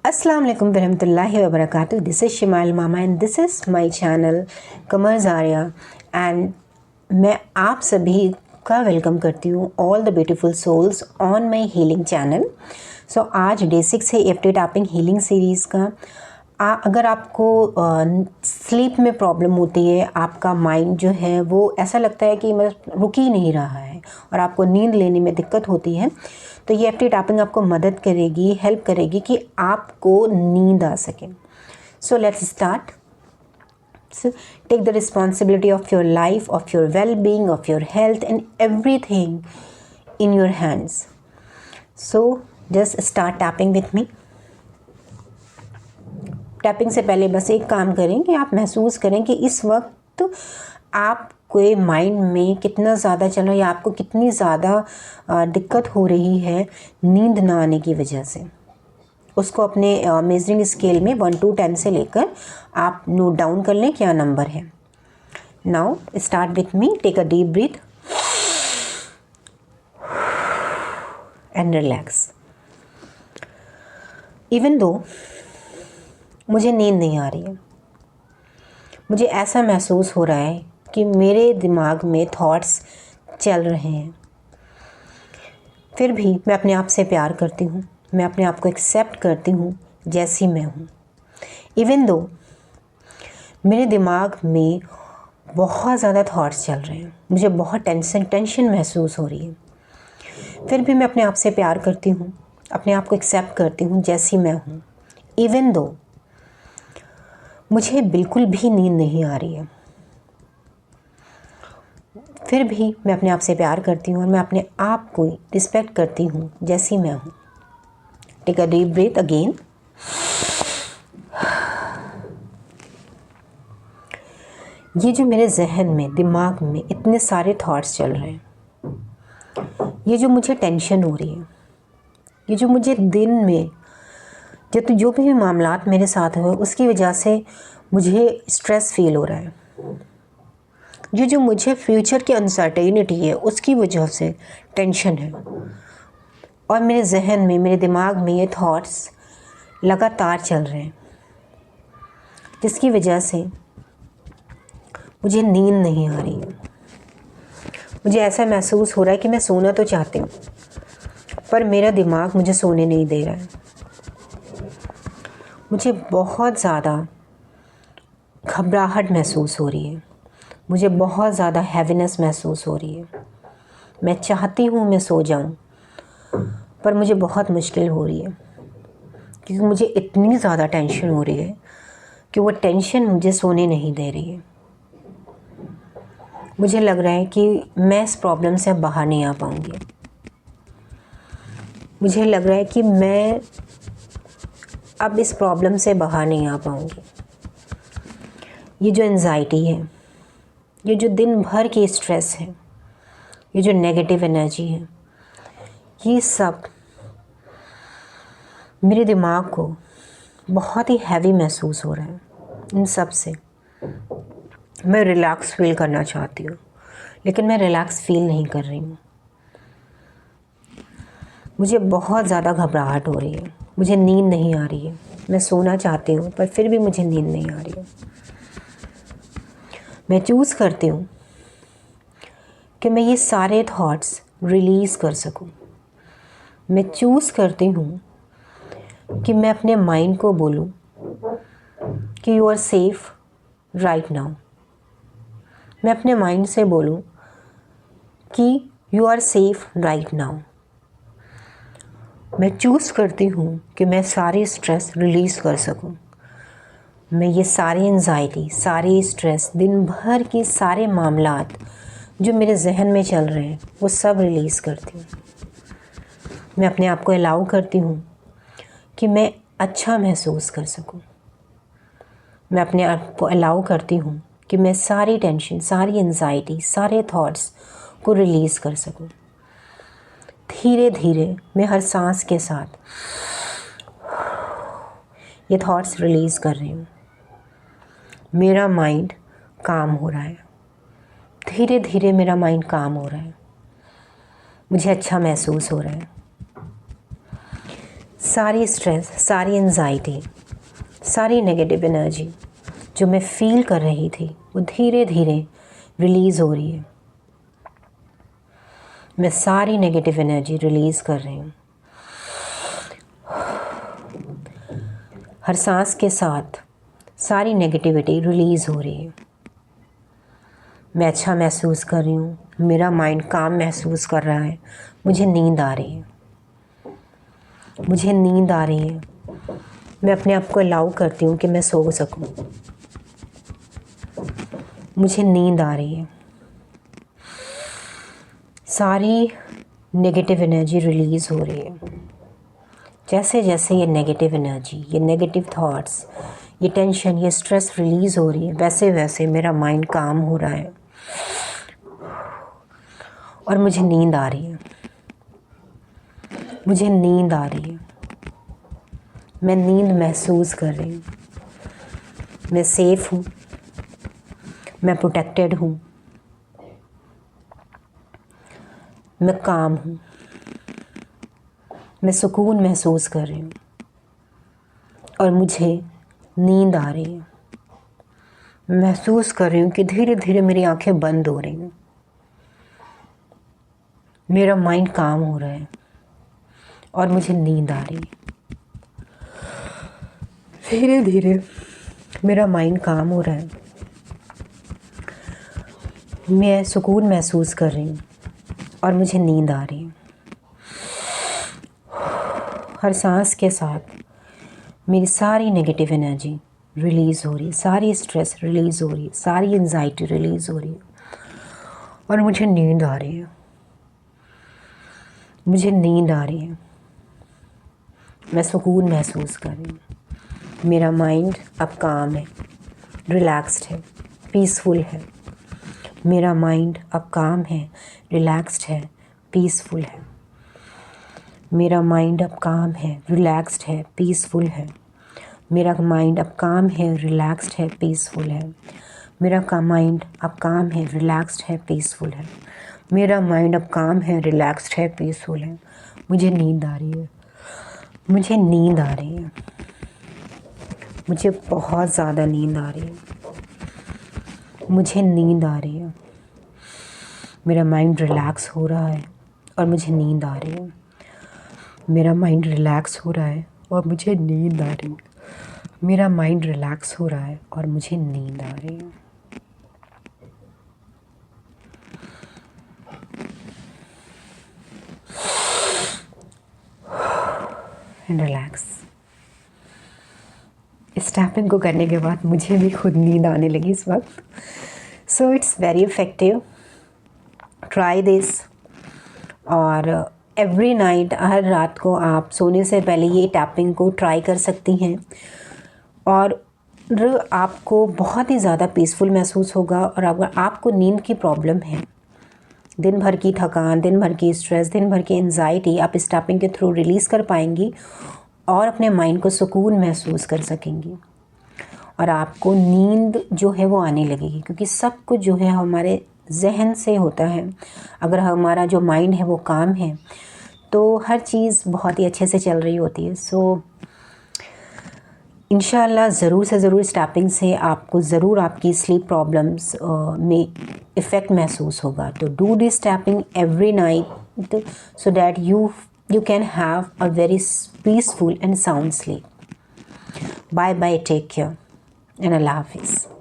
अस्सलाम वालेकुम वरहमतुल्लाहि वबरकातुहू। This is Shimail Mama and this is my channel Qamar Zariya and मैं आप सभी का वेलकम करती हूँ all the beautiful souls on my healing channel. So आज डे 6 है एफ्टर टैपिंग हीलिंग सीरीज़ का। अगर आपको स्लीप में प्रॉब्लम होती है, आपका माइंड जो है वो ऐसा लगता है कि मतलब रुक ही नहीं रहा है और आपको नींद लेने में दिक्कत होती है, तो ये एफ्टर टैपिंग आपको मदद करेगी, हेल्प करेगी कि आपको नींद आ सके। So let's start. So take the responsibility of your life, of your well-being, of your health and everything in your hands. So just start tapping with me. Tapping से पहले बस एक काम करें कि आप महसूस करें कि इस वक्त आपके माइंड में कितना ज़्यादा चल रहा है या आपको कितनी ज़्यादा दिक्कत हो रही है नींद ना आने की वजह से। उसको अपने मेजरिंग स्केल में 1 to 10 से लेकर आप नोट डाउन कर लें क्या नंबर है। Now start with me. Take a deep breath and relax. Even though मुझे नींद नहीं आ रही है, मुझे ऐसा महसूस हो रहा है कि मेरे दिमाग में थॉट्स चल रहे हैं, फिर भी मैं अपने आप से प्यार करती हूँ, मैं अपने आप को एक्सेप्ट करती हूँ जैसी मैं हूँ। इवन दो मेरे दिमाग में बहुत ज़्यादा थॉट्स चल रहे हैं, मुझे बहुत टेंशन महसूस हो रही है, फिर भी मैं अपने आप से प्यार करती हूँ, अपने आप को एक्सेप्ट करती हूँ जैसी मैं हूँ। इवन दो मुझे बिल्कुल भी नींद नहीं आ रही है, फिर भी मैं अपने आप से प्यार करती हूँ और मैं अपने आप को रिस्पेक्ट करती हूँ जैसी मैं हूँ। Take a deep breath again. ये जो मेरे जहन में, दिमाग में इतने सारे थॉट्स चल रहे हैं, ये जो मुझे टेंशन हो रही है, ये जो मुझे दिन में जो भी मामलात मेरे साथ हुए उसकी वजह से मुझे स्ट्रेस फील हो रहा है, जो मुझे फ्यूचर की अनसर्टेनिटी है उसकी वजह से टेंशन है, और मेरे जहन में, मेरे दिमाग में ये थॉट्स लगातार चल रहे हैं, जिसकी वजह से मुझे नींद नहीं आ रही है। मुझे ऐसा महसूस हो रहा है कि मैं सोना तो चाहती हूँ पर मेरा दिमाग मुझे सोने नहीं दे रहा है। मुझे बहुत ज़्यादा घबराहट महसूस हो रही है, मुझे बहुत ज़्यादा हैवीनेस महसूस हो रही है। मैं चाहती हूँ मैं सो जाऊँ पर मुझे बहुत मुश्किल हो रही है क्योंकि मुझे इतनी ज़्यादा टेंशन हो रही है कि वो टेंशन मुझे सोने नहीं दे रही है। मुझे लग रहा है कि मैं इस प्रॉब्लम से अब बाहर नहीं आ पाऊँगी। मुझे लग रहा है कि मैं अब इस प्रॉब्लम से बाहर नहीं आ पाऊँगी। ये जो एंजाइटी है, ये जो दिन भर की स्ट्रेस है, ये जो नेगेटिव एनर्जी है, ये सब मेरे दिमाग को बहुत ही हैवी महसूस हो रहा है। इन सब से मैं रिलैक्स फील करना चाहती हूँ लेकिन मैं रिलैक्स फील नहीं कर रही हूँ। मुझे बहुत ज़्यादा घबराहट हो रही है, मुझे नींद नहीं आ रही है, मैं सोना चाहती हूँ पर फिर भी मुझे नींद नहीं आ रही है। मैं चूज़ करती हूँ कि मैं ये सारे थॉट्स रिलीज़ कर सकूँ। मैं चूज़ करती हूँ कि मैं अपने माइंड को बोलूँ कि you are safe right now. मैं अपने माइंड से बोलूँ कि you are safe right now. मैं चूज़ करती हूँ कि मैं सारी स्ट्रेस रिलीज़ कर सकूँ। मैं ये सारी एंजाइटी, सारी स्ट्रेस, दिन भर के सारे मामलात जो मेरे जहन में चल रहे हैं वो सब रिलीज़ करती हूँ। मैं अपने आप को अलाउ करती हूँ कि मैं अच्छा महसूस कर सकूँ। मैं अपने आप को अलाउ करती हूँ कि मैं सारी टेंशन, सारी एंजाइटी, सारे थॉट्स को रिलीज़ कर सकूँ। धीरे धीरे मैं हर सांस के साथ ये थॉट्स रिलीज़ कर रही हूँ। मेरा माइंड काम हो रहा है, धीरे धीरे मेरा माइंड काम हो रहा है, मुझे अच्छा महसूस हो रहा है। सारी स्ट्रेस, सारी एंजाइटी, सारी नेगेटिव एनर्जी जो मैं फ़ील कर रही थी वो धीरे धीरे रिलीज़ हो रही है। मैं सारी नेगेटिव एनर्जी रिलीज़ कर रही हूँ। हर सांस के साथ सारी नेगेटिविटी रिलीज़ हो रही है। मैं अच्छा महसूस कर रही हूँ, मेरा माइंड काम महसूस कर रहा है, मुझे नींद आ रही है, मुझे नींद आ रही है। मैं अपने आप को अलाउ करती हूँ कि मैं सो सकूँ। मुझे नींद आ रही है। सारी नेगेटिव एनर्जी रिलीज़ हो रही है। जैसे जैसे ये नेगेटिव एनर्जी, ये नेगेटिव थॉट्स, ये टेंशन, ये स्ट्रेस रिलीज़ हो रही है, वैसे वैसे मेरा माइंड काम हो रहा है और मुझे नींद आ रही है। मुझे नींद आ रही है। मैं नींद महसूस कर रही हूँ। मैं सेफ हूँ, मैं प्रोटेक्टेड हूँ, मैं काम हूँ, मैं सुकून महसूस कर रही हूँ और मुझे नींद आ रही है। महसूस कर रही हूँ कि धीरे धीरे मेरी आंखें बंद हो रही हैं। मेरा माइंड काम हो रहा है और मुझे नींद आ रही है। धीरे धीरे मेरा माइंड काम हो रहा है। मैं सुकून महसूस कर रही हूँ और मुझे नींद आ रही है। हर सांस के साथ मेरी सारी नेगेटिव एनर्जी रिलीज़ हो रही है, सारी स्ट्रेस रिलीज़ हो रही है, सारी एंजाइटी रिलीज़ हो रही है और मुझे नींद आ रही है। मुझे नींद आ रही है। मैं सुकून महसूस कर रही हूँ। मेरा माइंड अब काम है, रिलैक्स्ड है, पीसफुल है। मेरा माइंड अब काम है, रिलैक्स्ड है, पीसफुल है। मेरा माइंड अब काम है, रिलैक्स्ड है, पीसफुल है। मेरा माइंड अब काम है, रिलैक्स्ड है, पीसफुल है। मेरा माइंड अब काम है, रिलैक्स्ड है, पीसफुल है। मेरा माइंड अब काम है, रिलैक्स्ड है, पीसफुल है। मुझे नींद आ रही है। मुझे नींद आ रही है। मुझे बहुत ज़्यादा नींद आ रही है। मुझे नींद आ रही है। मेरा माइंड रिलैक्स हो रहा है और मुझे नींद आ रही है। मेरा माइंड रिलैक्स हो रहा है और मुझे नींद आ रही है। मेरा माइंड रिलैक्स हो रहा है और मुझे नींद आ रही है। रिलैक्स। इस टैपिंग को करने के बाद मुझे भी खुद नींद आने लगी इस वक्त। So it's very effective. Try this. और एवरी नाइट, हर रात को आप सोने से पहले ये टैपिंग को ट्राई कर सकती हैं और आपको बहुत ही ज़्यादा पीसफुल महसूस होगा। और अगर आपको नींद की प्रॉब्लम है, दिन भर की थकान, दिन भर की स्ट्रेस, दिन भर की एंजाइटी आप इस टैपिंग के थ्रू रिलीज़ कर पाएंगी और अपने माइंड को सुकून महसूस कर सकेंगी और आपको नींद जो है वो आने लगेगी। क्योंकि सब कुछ जो है हमारे जहन से होता है। अगर हमारा जो माइंड है वो काम है तो हर चीज़ बहुत ही अच्छे से चल रही होती है। सो इंशाल्लाह ज़रूर से ज़रूर इस टैपिंग से आपको ज़रूर आपकी स्लीप प्रॉब्लम्स में इफ़ेक्ट महसूस होगा। तो do this tapping every night so that you can have a very peaceful and sound sleep. Bye bye, take care, and Allah Hafiz.